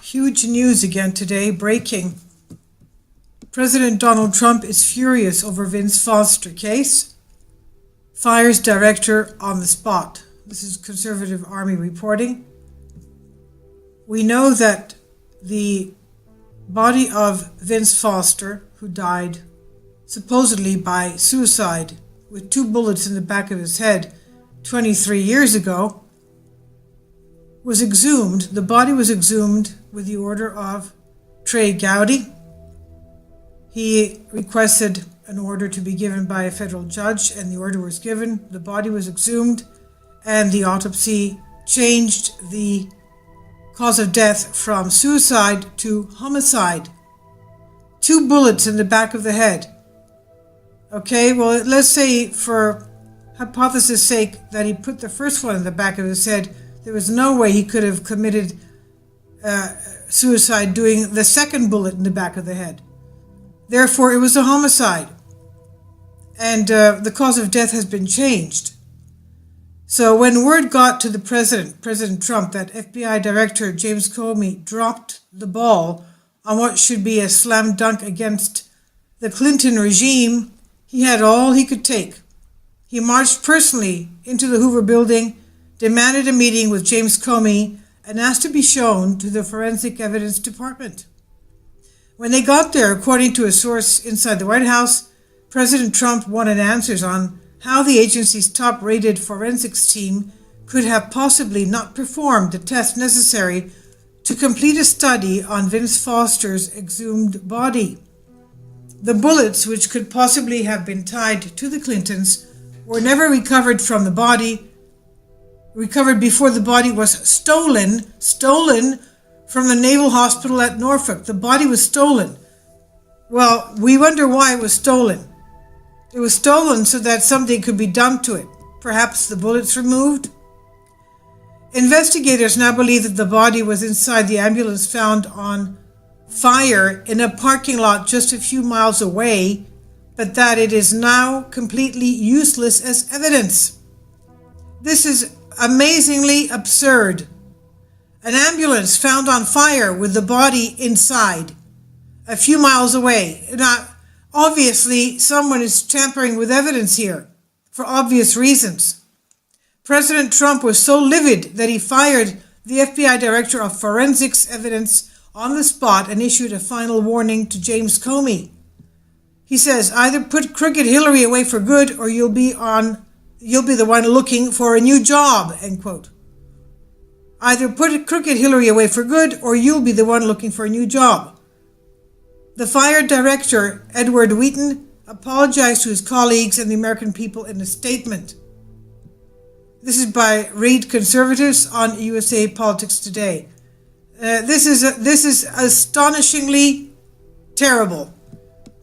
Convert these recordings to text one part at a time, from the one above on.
Huge news again today, breaking. President Donald Trump is furious over Vince Foster case. Fires director on the spot. This is Conservative Army reporting. We know that the body of Vince Foster, who died supposedly by suicide with 2 bullets in the back of his head 23 years ago, was exhumed. The body was exhumed with the order of Trey Gowdy. He requested an order to be given by a federal judge, and the order was given. The body was exhumed, and the autopsy changed the cause of death from suicide to homicide. 2 bullets in the back of the head. Okay, well, let's say for hypothesis' sake that he put the first one in the back of his head. There was no way he could have committed suicide doing the second bullet in the back of the head. Therefore, it was a homicide. And the cause of death has been changed. So when word got to the President Trump, that FBI Director James Comey dropped the ball on what should be a slam dunk against the Clinton regime, he had all he could take. He marched personally into the Hoover Building, demanded a meeting with James Comey, and asked to be shown to the Forensic Evidence Department. When they got there, according to a source inside the White House, President Trump wanted answers on how the agency's top-rated forensics team could have possibly not performed the test necessary to complete a study on Vince Foster's exhumed body. The bullets, which could possibly have been tied to the Clintons, were never recovered from the body, recovered before the body was stolen from the Naval Hospital at Norfolk. The body was stolen. Well, we wonder why it was stolen. It was stolen so that something could be done to it. Perhaps the bullets removed? Investigators now believe that the body was inside the ambulance found on fire in a parking lot just a few miles away, but that it is now completely useless as evidence. This is amazingly absurd. An ambulance found on fire with the body inside, a few miles away. Now, obviously, someone is tampering with evidence here, for obvious reasons. President Trump was so livid that he fired the FBI Director of Forensics Evidence on the spot and issued a final warning to James Comey. He says, either put crooked Hillary away for good, or you'll be the one looking for a new job, end quote. Either put crooked Hillary away for good, or you'll be the one looking for a new job. The fired director, Edward Wheaton, apologized to his colleagues and the American people in a statement. This is by Read Conservatives on USA Politics Today. This is astonishingly terrible.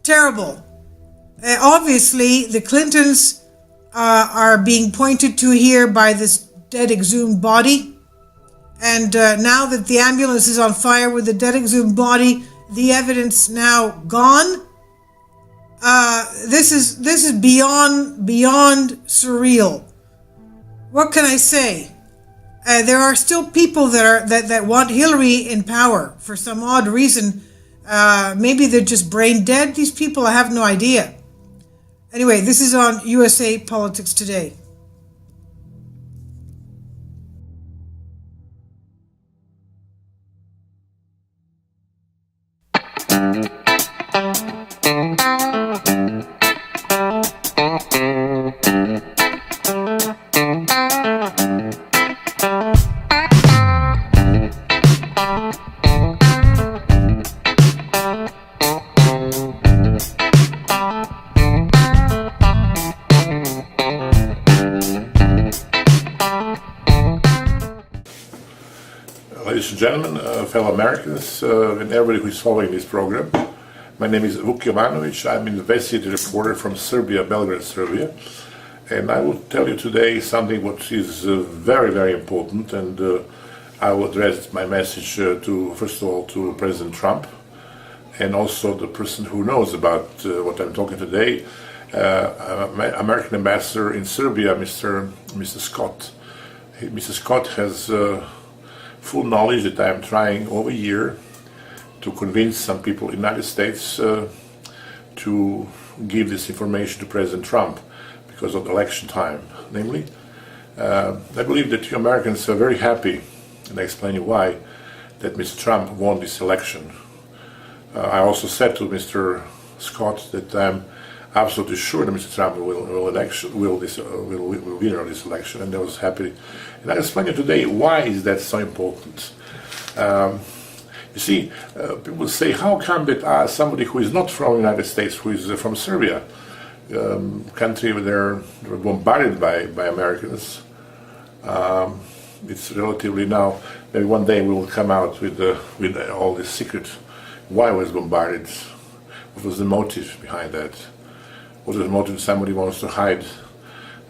Terrible. Obviously, the Clintons are being pointed to here by this dead exhumed body. And now that the ambulance is on fire with the dead exhumed body, the evidence now gone. This is beyond surreal. What can I say? There are still people that want Hillary in power for some odd reason. Maybe they're just brain dead, these people. I have no idea. Anyway, this is on USA Politics Today. Ladies and gentlemen, fellow Americans, and everybody who is following this program, my name is Vuk Jovanovic. I'm an investigative reporter from Serbia, Belgrade, Serbia. And I will tell you today something which is very, very important, and I will address my message to, first of all, to President Trump, and also the person who knows about what I'm talking today, American ambassador in Serbia, Mr. Scott. Mr. Scott has full knowledge that I'm trying over a year to convince some people in the United States to give this information to President Trump because of the election time. Namely, I believe that you Americans are very happy, and I explain you why, that Mr. Trump won this election. I also said to Mr. Scott that I'm absolutely sure that Mr. Trump will win this election, and I was happy. And I explain you today why is that so important. You see, people say, how come that somebody who is not from the United States, who is from Serbia, country where they're bombarded by Americans, it's relatively now, maybe one day we will come out with all this secret, why was bombarded, what was the motive behind that, what was the motive somebody wants to hide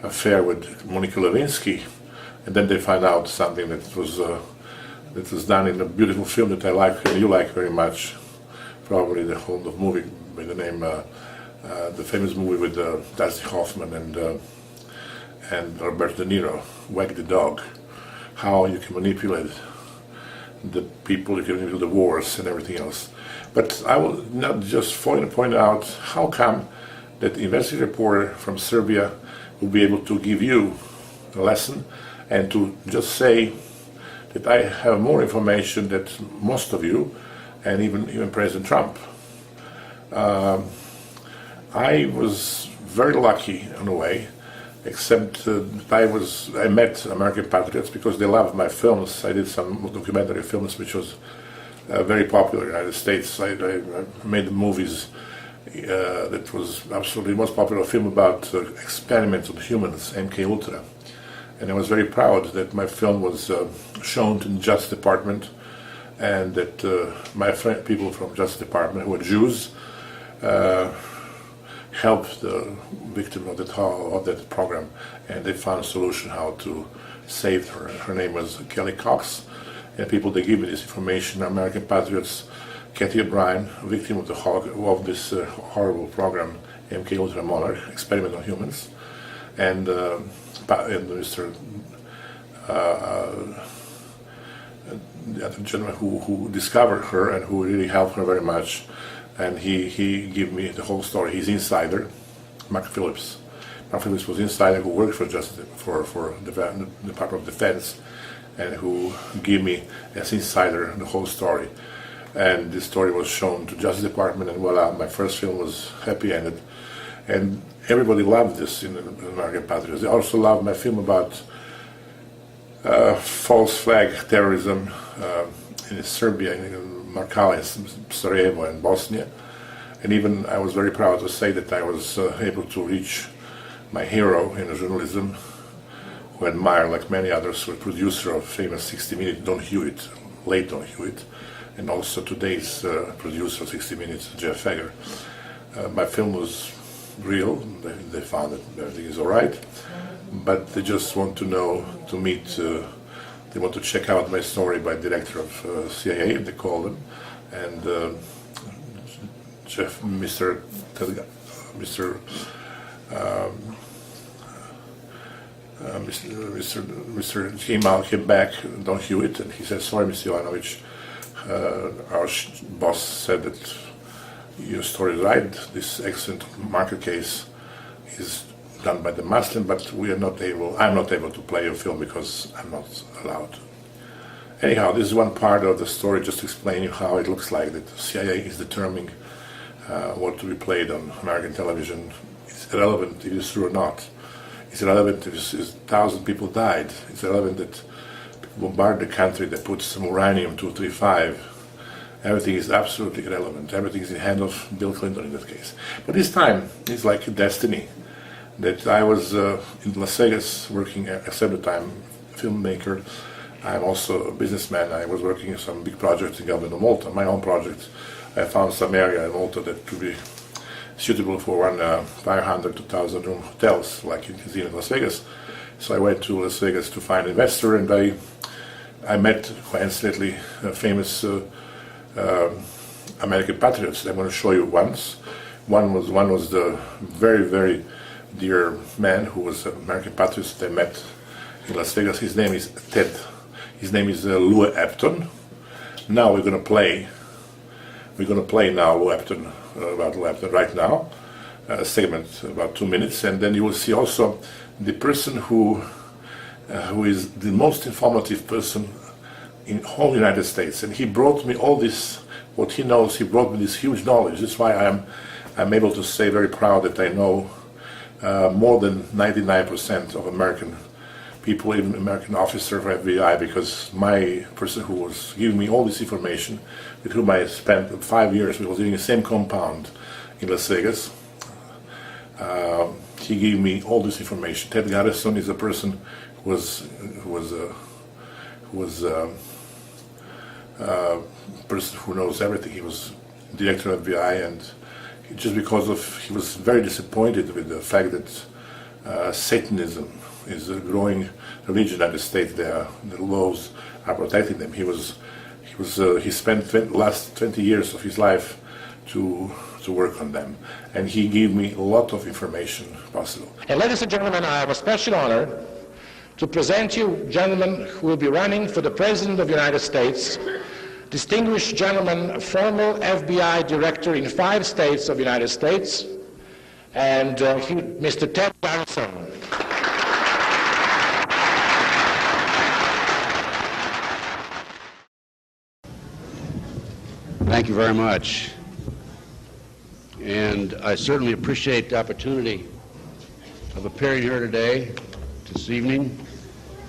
affair with Monica Lewinsky, and then they find out something that was done in a beautiful film that I like and you like very much, probably the whole movie by the name, the famous movie with Dusty Hoffman and Roberto De Niro, Wag the Dog, how you can manipulate the people, you can manipulate the wars and everything else. But I will not just point out how come that the investigative reporter from Serbia will be able to give you a lesson and to just say that I have more information than most of you, and even President Trump. I was very lucky in a way, except I met American patriots because they loved my films. I did some documentary films which was very popular in the United States. I made movies that was absolutely the most popular film about experiments on humans, MK Ultra. And I was very proud that my film was shown to the Justice Department, and that my people from Justice Department who are Jews helped the victim of that program, and they found a solution how to save her. Her name was Kelly Cox, and people they give me this information, American patriots, Kathy O'Brien, a victim of this horrible program, MK Ultra Monarch, experiment on humans, and Mr. The other gentleman who discovered her and who really helped her very much, and he gave me the whole story. He's insider, Mark Phillips. Mark Phillips was insider who worked for the Department of Defense, and who gave me as insider the whole story. And this story was shown to Justice Department, and voila, my first film was happy ended. And everybody loved this in the American Patriots. They also loved my film about false flag terrorism in Serbia, in Markala, in Sarajevo, and Bosnia. And even I was very proud to say that I was able to reach my hero in journalism, who I admire, like many others, who was producer of famous 60 Minutes, Don Hewitt, late Don Hewitt, and also today's producer of 60 Minutes, Jeff Fager. My film was real. They found that everything is all right, but they just want to know, to meet, they want to check out my story by director of CIA, they call them, and Mr. Kemal came back, Don Hewitt, and he said, sorry, Mr. Jovanovic, our boss said that your story is right, this excellent market case is done by the Muslim, but I'm not able to play your film because I'm not allowed. Anyhow, this is one part of the story, just to explain you how it looks like that the CIA is determining what to be played on American television. It's irrelevant if it's true or not. It's irrelevant if 1,000 people died. It's irrelevant that people bombard the country, that put some uranium-235. Everything is absolutely irrelevant. Everything is in the hand of Bill Clinton in that case. But this time, it's like a destiny. That I was in Las Vegas working as at the time filmmaker. I'm also a businessman. I was working on some big projects in Government of Malta. My own project. I found some area in Malta that could be suitable for 500 to 1,000 room hotels like in casino in Las Vegas. So I went to Las Vegas to find an investor, and I met, coincidentally, famous American patriots. I'm going to show you once. One was the very, very dear man who was an American patriot that I met in Las Vegas. His name is Ted. His name is Lou Epton. Now we're going to play. We're going to play now Lou Epton, about Lou Epton right now. A segment about 2 minutes, and then you will see also the person who is the most informative person in whole United States, and he brought me all this. What he knows, he brought me this huge knowledge. That's why I'm able to say very proud that I know more than 99% of American people, even American officer of FBI, because my person who was giving me all this information, with whom I spent 5 years, we was in the same compound in Las Vegas. He gave me all this information. Ted Garrison is a person who was person who knows everything. He was director of FBI, and just because he was very disappointed with the fact that Satanism is a growing religion in the United States. The laws are protecting them. He spent the last 20 years of his life to work on them, and he gave me a lot of information possible. And ladies and gentlemen, I have a special honor to present you gentlemen who will be running for the President of the United States, distinguished gentleman, former FBI director in 5 states of the United States, and Mr. Ted Garrison. Thank you very much. And I certainly appreciate the opportunity of appearing here today, this evening.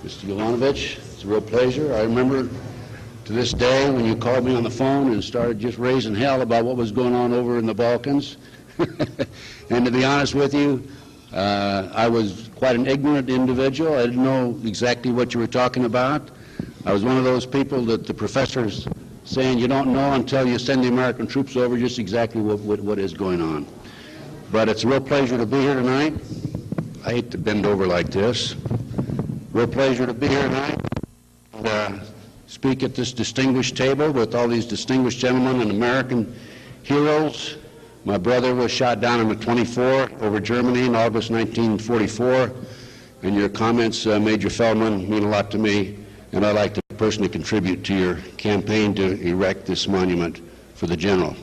Mr. Yovanovitch, it's a real pleasure. I remember to this day when you called me on the phone and started just raising hell about what was going on over in the Balkans. And to be honest with you, I was quite an ignorant individual. I didn't know exactly what you were talking about. I was one of those people that the professors saying you don't know until you send the American troops over just exactly what is going on. But it's a real pleasure to be here tonight. I hate to bend over like this. Real pleasure to be here tonight and speak at this distinguished table with all these distinguished gentlemen and American heroes. My brother was shot down on the 24 over Germany in August 1944, and your comments, Major Feldman, mean a lot to me, and I'd like to personally contribute to your campaign to erect this monument for the general.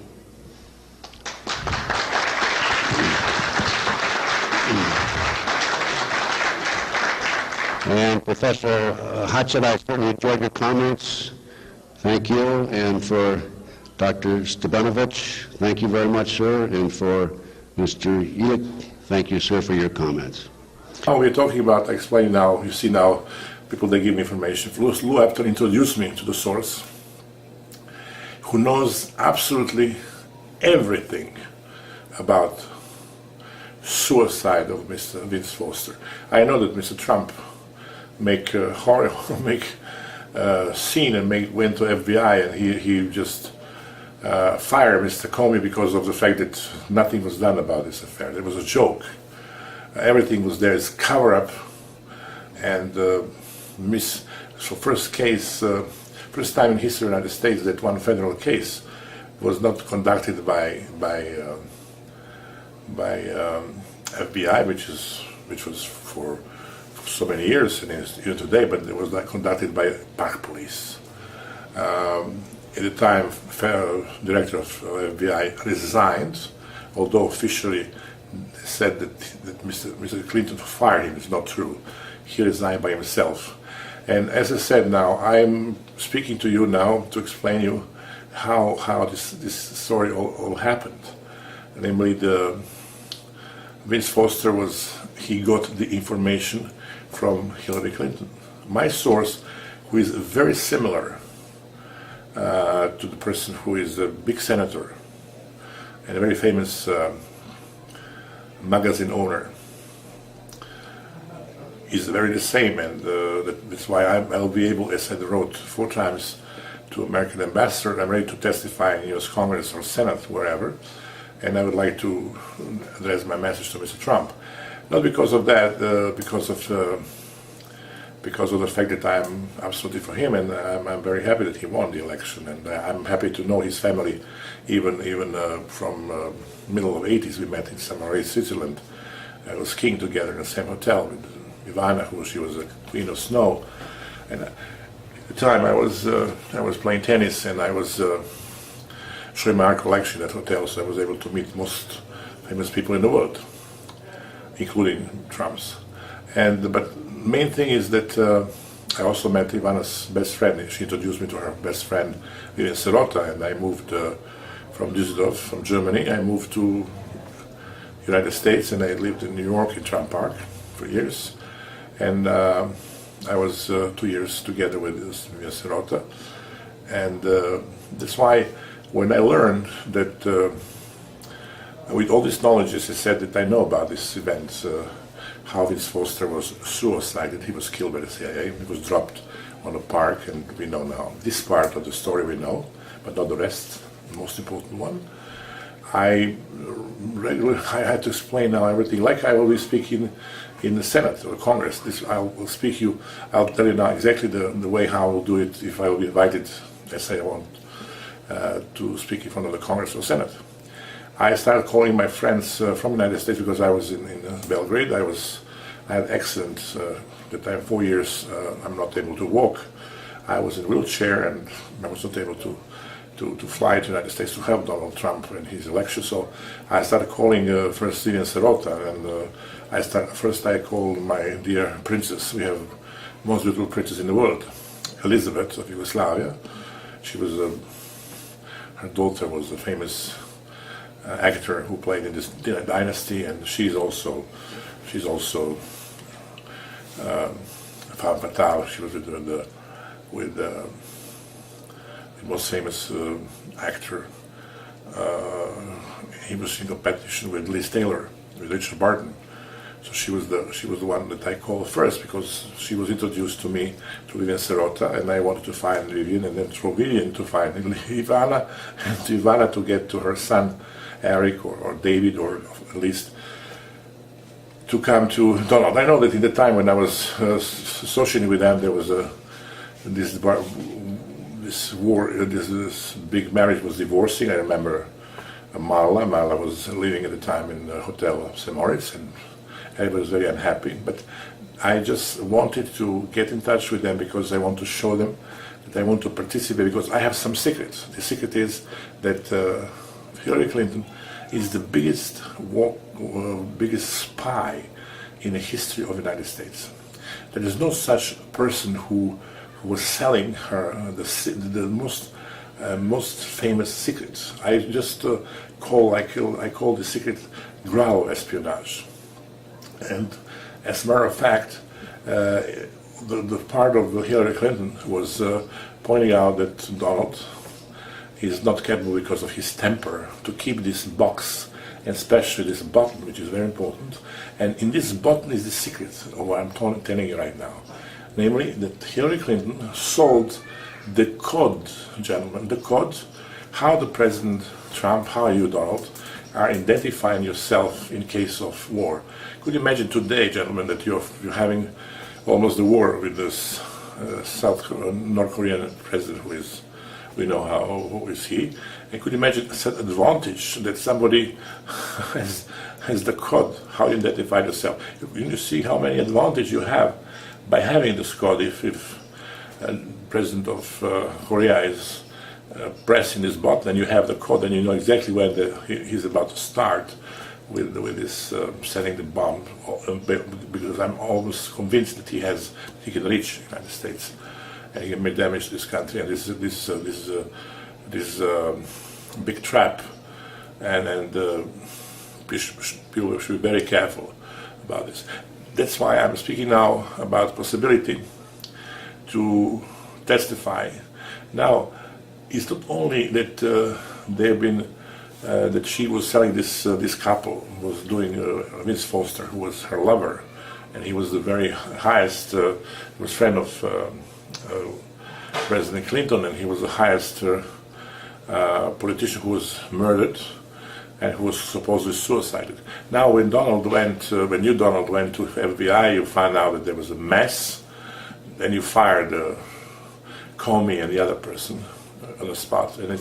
And Professor Hatchett, I certainly enjoyed your comments. Thank you. And for Dr. Stepanovich, thank you very much, sir. And for Mr. Ilick, thank you, sir, for your comments. Oh, we're talking about explaining now. You see now, people they give me information. Lou Epton introduced me to the source, who knows absolutely everything about suicide of Mr. Vince Foster. I know that Mr. Trump make scene and went to FBI, and he just fired Mr. Comey because of the fact that nothing was done about this affair. It was a joke. Everything was there. It's cover up, and so first time in history of the United States that one federal case was not conducted by FBI, which was for so many years and even today, but it was not conducted by Park Police. At the time, director of FBI resigned, although officially said that Mr. Clinton fired him. It's not true. He resigned by himself. And as I said, now I'm speaking to you now to explain you how this story all happened. Namely, Vince Foster he got the information from Hillary Clinton. My source, who is very similar to the person who is a big senator and a very famous magazine owner, is very the same, and that's why I'll be able, as I wrote 4 times to American ambassador, I'm ready to testify in U.S. Congress or Senate, wherever, and I would like to address my message to Mr. Trump. Not because of that, because of the fact that I'm absolutely for him, and I'm very happy that he won the election, and I'm happy to know his family, even from middle of '80s. We met in Saint-Maurice, Switzerland. I was skiing together in the same hotel with Ivana, she was a queen of snow, and at the time I was playing tennis, and I was showing my art collection at hotels, so I was able to meet most famous people in the world, including Trump's. But main thing is that I also met Ivana's best friend. She introduced me to her best friend, Vivian Sirota, and I moved from Düsseldorf, from Germany. I moved to United States, and I lived in New York in Trump Park for years. And I was 2 years together with Vivian Sirota. And that's why when I learned that with all this knowledge, as I said, that I know about this event, how Vince Foster was suicided, he was killed by the CIA, he was dropped on a park, and we know now. This part of the story we know, but not the rest, the most important one. I had to explain now everything, like I will be speaking in the Senate or Congress. I'll tell you now exactly the way how I will do it if I will be invited, as I want, to speak in front of the Congress or Senate. I started calling my friends from the United States because I was in Belgrade. I had accident. At the time, 4 years, I'm not able to walk. I was in a wheelchair, and I was not able to fly to the United States to help Donald Trump in his election. So I started calling first Vivian Sirota, and I called my dear princess. We have the most beautiful princess in the world, Elizabeth of Yugoslavia. She was her daughter was a famous actor who played in this dynasty, and she's also femme fatale. She was with the most famous actor. He was in competition with Liz Taylor, with Richard Barton. So she was the one that I called first, because she was introduced to me through Vivian Sirota, and I wanted to find Vivian, and then through Vivian to find Ivana, and to Ivana to get to her son Eric or David, or at least to come to Donald. I know that in the time when I was associating with them, there was this war, this big marriage was divorcing. I remember Marla. Marla was living at the time in the hotel St. Moritz, and I was very unhappy. But I just wanted to get in touch with them because I want to show them that I want to participate, because I have some secrets. The secret is that Hillary Clinton is the biggest spy in the history of the United States. There is no such person who was selling her the most famous secrets. I just call the secret Grau espionage. And as a matter of fact, the part of Hillary Clinton was pointing out that Donald is not capable, because of his temper, to keep this box, and especially this button, which is very important. And in this button is the secret of what I'm telling you right now. Namely, that Hillary Clinton sold the code, gentlemen, the code, how the President Trump, how you, Donald, are identifying yourself in case of war. Could you imagine today, gentlemen, that you're having almost a war with this North Korean president, who is, we know who is he, and could you imagine such advantage that somebody has the code, how you identify yourself. You see how many advantage you have by having this code. If President of Korea is pressing this button, and you have the code, and you know exactly when he's about to start with this setting the bomb, because I'm almost convinced that he can reach the United States, and he can make damage to this country. And this is a big trap, and people should be very careful about this. That's why I'm speaking now about the possibility to testify. Now, it's not only that they've been that she was selling this couple was doing Vince Foster, who was her lover, and he was the very highest was friend of President Clinton, and he was the highest politician who was murdered and who was supposedly suicided. Now, when you, Donald, went to FBI, you found out that there was a mess, and you fired Comey and the other person on the spot. And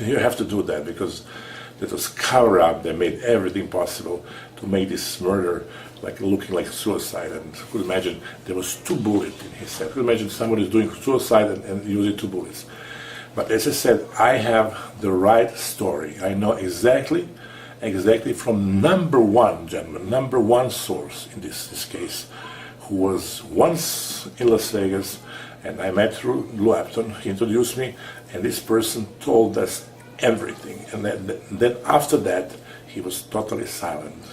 you have to do that because that was cover up. They made everything possible to make this murder looking like suicide. And you could imagine there was 2 bullets in his head. You could imagine somebody is doing suicide and using 2 bullets. But as I said, I have the right story. I know exactly from number one, gentlemen, number one source in this case, who was once in Las Vegas, and I met through Lou Apton. He introduced me, and this person told us everything. And then after that, he was totally silent.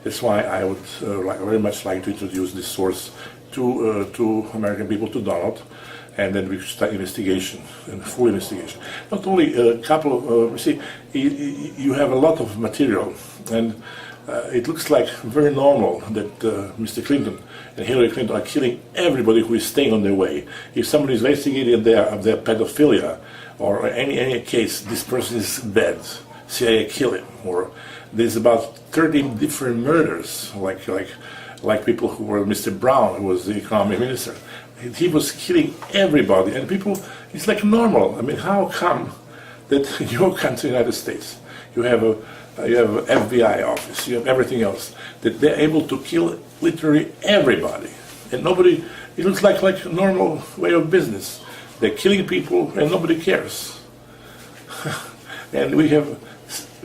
That's why I would very much like to introduce this source to American people, to Donald, and then we start investigation, and full investigation. Not only a couple of, see, you have a lot of material, and it looks like very normal that Mr. Clinton and Hillary Clinton are killing everybody who is staying on their way. If somebody is investigating their pedophilia or any case, this person is dead. CIA kill him. Or there's about 30 different murders, like people who were Mr. Brown, who was the economic minister. He was killing everybody, and people, it's like normal. I mean, how come that in your country, United States, you have an FBI office, you have everything else, that they're able to kill literally everybody, and nobody, it looks like a normal way of business. They're killing people, and nobody cares. And we have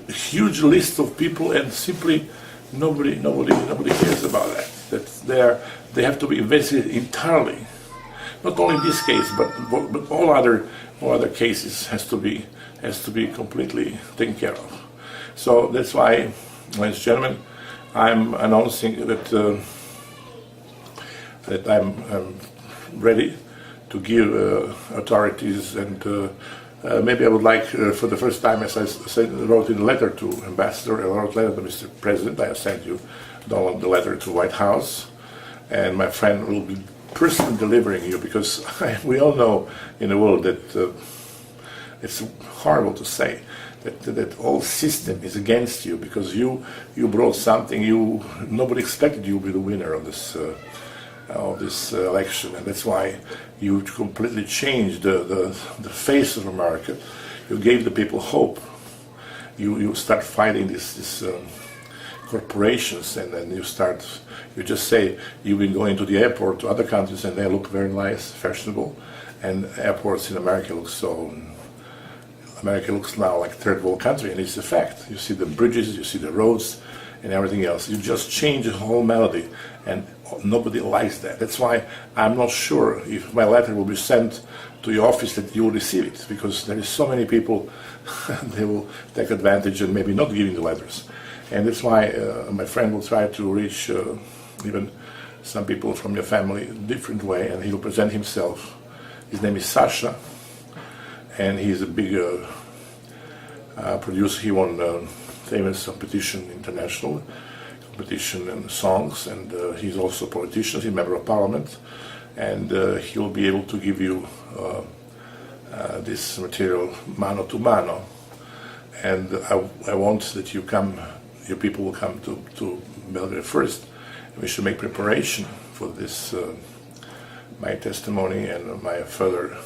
a huge list of people, and simply nobody cares about that. That they have to be investigated entirely. Not only this case, but all other cases has to be completely taken care of. So that's why, ladies and gentlemen, I'm announcing that I'm ready to give authorities, and maybe I would like, for the first time, as I wrote in a letter to Ambassador, I wrote a letter to Mr. President. I sent you, Donald, the letter to White House, and my friend will be personally delivering you, because we all know in the world that it's horrible to say that all system is against you, because you brought something nobody expected you to be the winner of this election, and that's why you completely changed the face of America. You gave the people hope. You start fighting this corporations, and then you just say you've been going to the airport to other countries and they look very nice, fashionable, and airports in America looks now like third world country, and it's a fact. You see the bridges, you see the roads, and everything else. You just change the whole melody, and nobody likes that. That's why I'm not sure if my letter will be sent to your office that you will receive it, because there is so many people they will take advantage and maybe not giving the letters. And that's why my friend will try to reach even some people from your family in a different way, and he will present himself. His name is Sasha, and he's a big producer. He won famous competition, international competition in songs, and he's also a politician. He's a member of parliament, and he will be able to give you this material mano to mano. And I want that you come. Your people will come to Belgrade first, and we should make preparation for this, my testimony and my further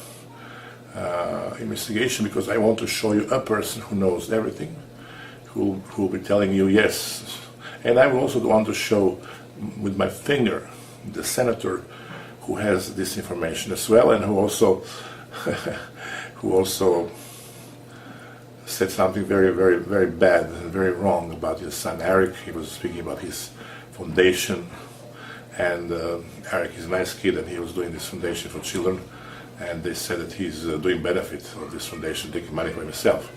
investigation, because I want to show you a person who knows everything, who will be telling you yes. And I will also want to show with my finger the senator who has this information as well, and who also said something very, very, very bad and very wrong about his son Eric. He was speaking about his foundation, and Eric is a nice kid, and he was doing this foundation for children, and they said that he's doing benefit of this foundation, taking money for himself,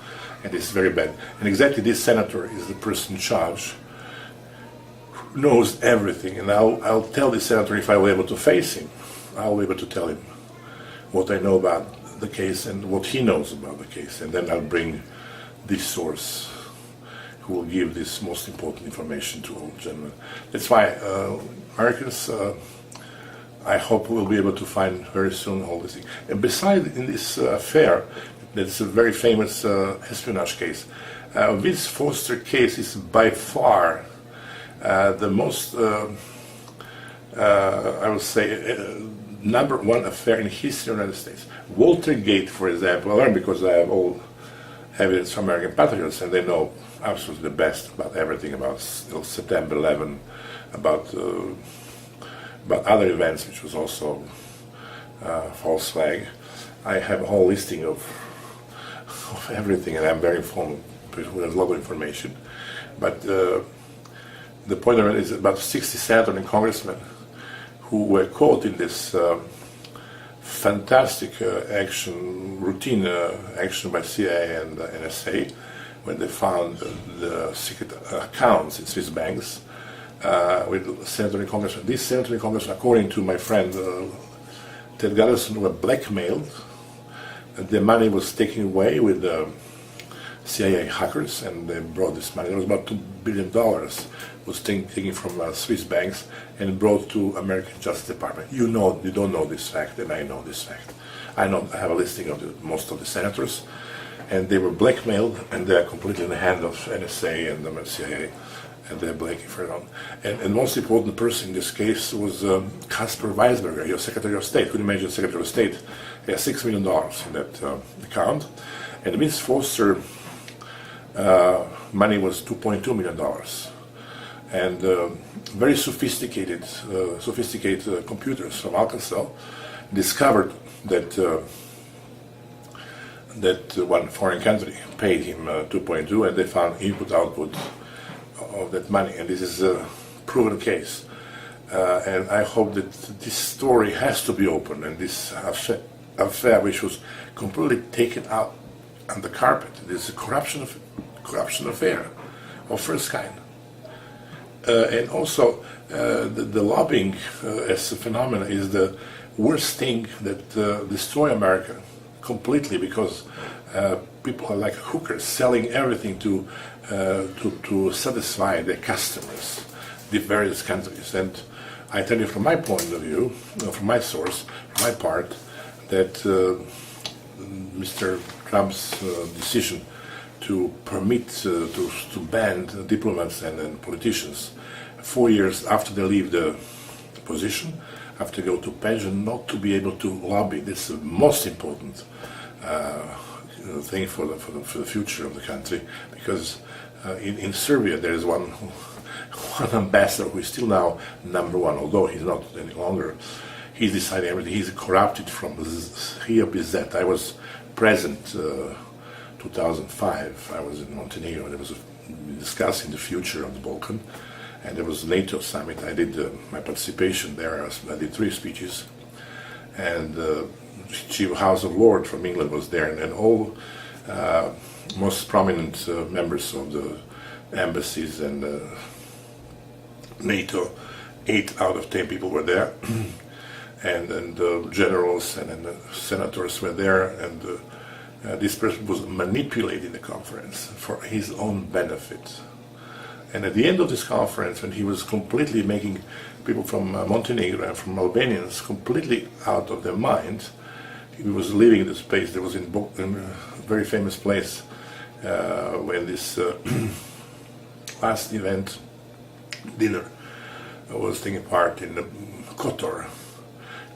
and this is very bad. And exactly this senator is the person in charge, who knows everything, and I'll tell this senator, if I will be able to face him, I'll be able to tell him what I know about the case and what he knows about the case, and then I'll bring this source who will give this most important information to all gentlemen. That's why Americans, I hope we'll be able to find very soon all this thing. And besides in this affair, That's a very famous espionage case. This Foster case is by far the most, I would say, number one affair in history of the United States. Watergate, for example, I learned because I have all evidence from American patriots, and they know absolutely the best about everything about September 11, about other events, which was also false flag. I have a whole listing of everything, and I'm very informed. There's a lot of information. But the point of it is about 60 senators and congressmen who were caught in this fantastic routine action by CIA and NSA, when they found the secret accounts in Swiss banks with senator and congressmen. These senator and congressmen, according to my friend Ted Gallison, were blackmailed. The money was taken away with CIA hackers, and they brought this money. There was about $2 billion was taken from Swiss banks and brought to American Justice Department. You don't know this fact, and I know this fact. I have a listing of most of the senators, and they were blackmailed, and they are completely in the hand of NSA and the CIA, and they're blanking for it on. And most important person in this case was Caspar Weisberger, your Secretary of State. Could you imagine Secretary of State? He has $6 million in that account, and Ms. Foster money was $2.2 million. And very sophisticated computers from Arkansas discovered that one foreign country paid him 2.2, and they found input-output of that money. And this is a proven case. And I hope that this story has to be open, and this affair, which was completely taken out on the carpet. This is a corruption affair of first kind. And also, the lobbying as a phenomenon is the worst thing that destroy America completely, because people are like hookers, selling everything to satisfy their customers, the various countries. And I tell you from my point of view, from my source, from my part, that Mr. Trump's decision to permit, to ban diplomats and politicians 4 years after they leave the position, after they go to pension, not to be able to lobby. This is the most important thing for the future of the country, because in Serbia there is one ambassador who is still now number one, although he's not any longer. He's deciding everything. He's corrupted from here to Z. I was present 2005. I was in Montenegro, and it was discussing the future of the Balkan, and there was a NATO summit. I did my participation there. I did 3 speeches, and the Chief House of Lords from England was there, and all most prominent members of the embassies and NATO. 8 out of 10 people were there. And generals and senators were there, and this person was manipulating the conference for his own benefit. And at the end of this conference, when he was completely making people from Montenegro and from Albanians completely out of their mind, he was leaving the space. There was in a very famous place when this last event, dinner, was taking part in Kotor.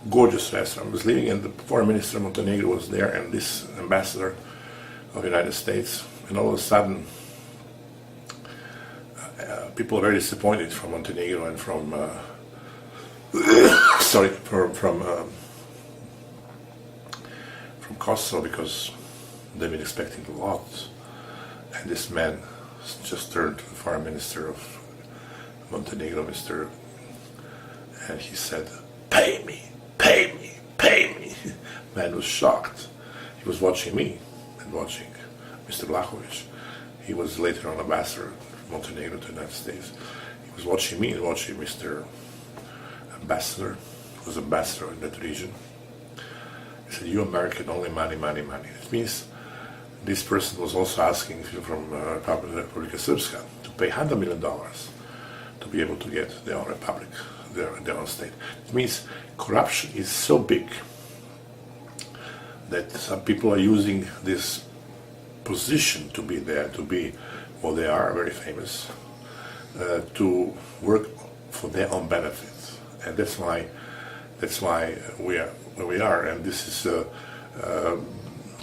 Gorgeous restaurant. I was leaving, and the foreign minister of Montenegro was there, and this ambassador of the United States. And all of a sudden, people are very disappointed from Montenegro and from Kosovo, because they've been expecting a lot. And this man just turned to the foreign minister of Montenegro, and he said, "Pay me. Pay me, pay me." Man was shocked. He was watching me and watching Mr. Vlahovic. He was later on ambassador of Montenegro to the United States. He was watching me and watching Mr. Ambassador, who was ambassador in that region. He said, "You American, only money, money, money." It means this person was also asking from Republika Srpska to pay $100 million to be able to get their own republic, their own state. It means corruption is so big that some people are using this position to be there, to be, well, they are very famous, to work for their own benefit, and that's why we are where we are, and this is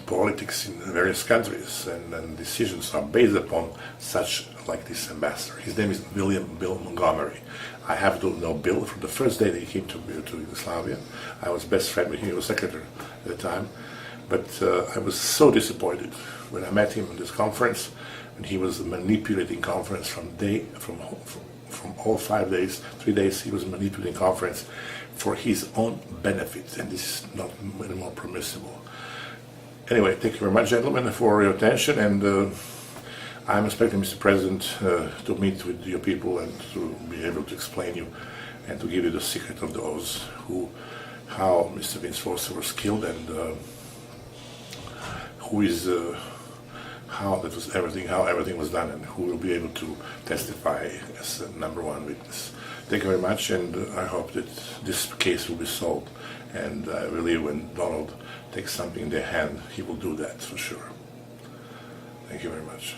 politics in various countries, and decisions are based upon such like this ambassador. His name is Bill Montgomery. I have to know Bill from the first day that he came to Yugoslavia. I was best friend with him. He was secretary at the time, but I was so disappointed when I met him at this conference, and he was manipulating conference from all 5 days, 3 days. He was manipulating conference for his own benefit, and this is not anymore permissible. Anyway, thank you very much, gentlemen, for your attention, and I'm expecting, Mr. President, to meet with your people and to be able to explain you and to give you the secret of those how Mr. Vince Foster was killed, and how everything was done, and who will be able to testify as the #1 witness. Thank you very much, and I hope that this case will be solved. And I believe when Donald takes something in their hand, he will do that for sure. Thank you very much.